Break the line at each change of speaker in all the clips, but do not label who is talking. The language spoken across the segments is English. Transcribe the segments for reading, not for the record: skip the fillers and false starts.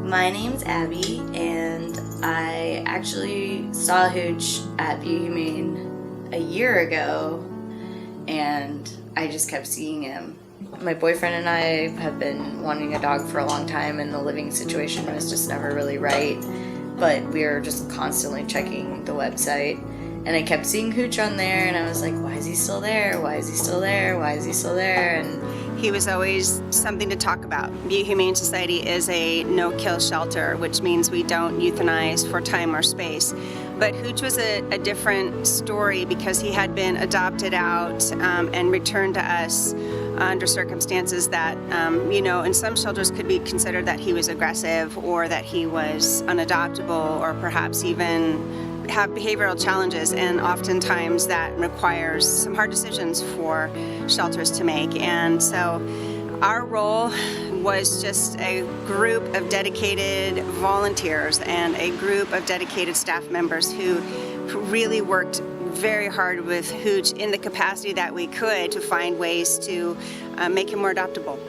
My name's Abby, and I actually saw Hooch at View Humane a year ago, and I just kept seeing him. My boyfriend and I have been wanting a dog for a long time, and the living situation was just never really right, but we were just constantly checking the website, and I kept seeing Hooch on there, and I was like, why is he still there? Why is he still there? Why is he still there? And
he was always something to talk about. View Humane Society is a no-kill shelter, which means we don't euthanize for time or space. But Hooch was a different story because he had been adopted out and returned to us under circumstances that, in some shelters could be considered that he was aggressive or that he was unadoptable or perhaps even have behavioral challenges, and oftentimes that requires some hard decisions for shelters to make. And so our role was just a group of dedicated volunteers and a group of dedicated staff members who really worked very hard with Hooch in the capacity that we could to find ways to make him more adoptable.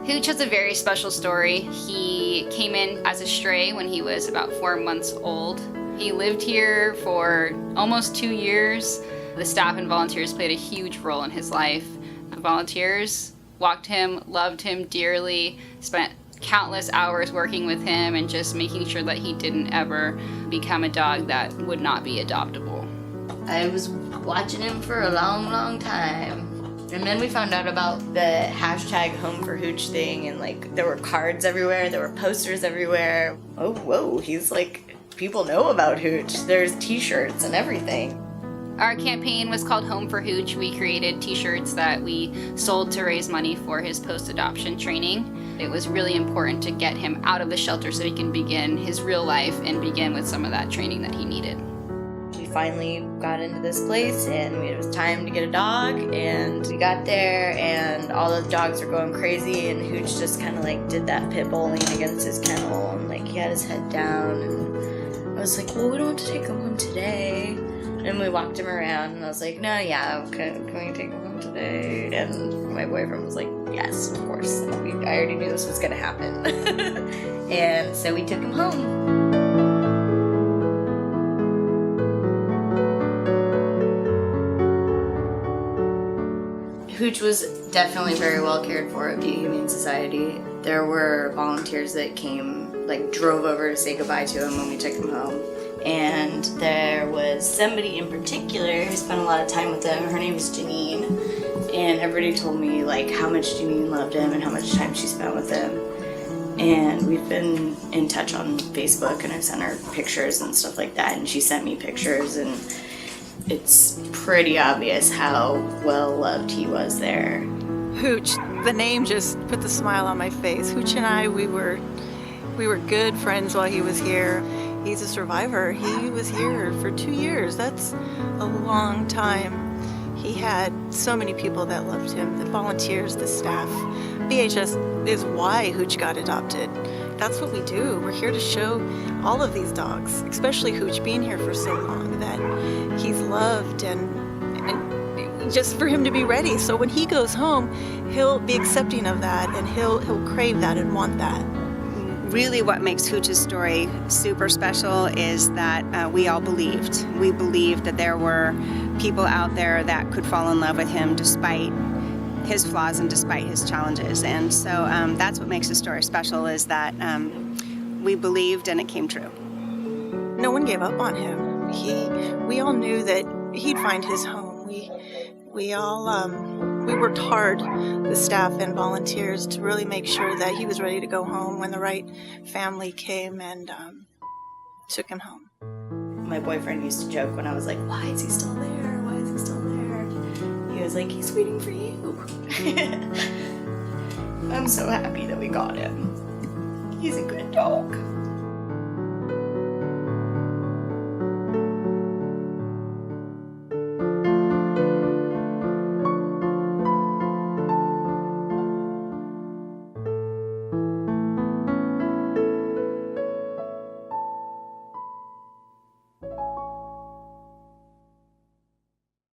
Hooch has a very special story. He came in as a stray when he was about 4 months old. He lived here for almost 2 years. The staff and volunteers played a huge role in his life. The volunteers walked him, loved him dearly, spent countless hours working with him and just making sure that he didn't ever become a dog that would not be adoptable.
I was watching him for a long, long time. And then we found out about the hashtag Home for Hooch thing, and there were cards everywhere, there were posters everywhere. Oh, whoa, he's people know about Hooch. There's t-shirts and everything.
Our campaign was called Home for Hooch. We created t-shirts that we sold to raise money for his post-adoption training. It was really important to get him out of the shelter so he can begin his real life and begin with some of that training that he needed.
We finally got into this place, and it was time to get a dog, and we got there, and all the dogs were going crazy, and Hooch just kind of did that pit bulling against his kennel, and he had his head down, and I was like, well, we don't have to take him home today. And we walked him around, and I was like, no, yeah, can we take him home today? And my boyfriend was like, yes, of course. I already knew this was gonna happen. And so we took him home. Hooch was definitely very well cared for at View Humane Society. There were volunteers that came, drove over to say goodbye to him when we took him home. And there was somebody in particular who spent a lot of time with him. Her name was Janine. And everybody told me, how much Janine loved him and how much time she spent with him. And we've been in touch on Facebook, and I've sent her pictures and stuff like that. And she sent me pictures, and it's pretty obvious how well loved he was there.
Hooch, the name just put the smile on my face. Hooch and I, we were good friends while he was here. He's a survivor. He was here for 2 years. That's a long time. He had so many people that loved him, the volunteers, the staff. VHS is why Hooch got adopted. That's what we do. We're here to show all of these dogs, especially Hooch, being here for so long, that he's loved and just for him to be ready. So when he goes home, he'll be accepting of that, and he'll crave that and want that.
Really what makes Hooch's story super special is that we all believed. We believed that there were people out there that could fall in love with him despite his flaws and despite his challenges. And so that's what makes his story special, is that we believed and it came true.
No one gave up on him. We all knew that he'd find his home. We worked hard, the staff and volunteers, to really make sure that he was ready to go home when the right family came and took him home.
My boyfriend used to joke when I was like, why is he still there? Why is he still there? He was like, he's waiting for you. I'm so happy that we got him. He's a good dog.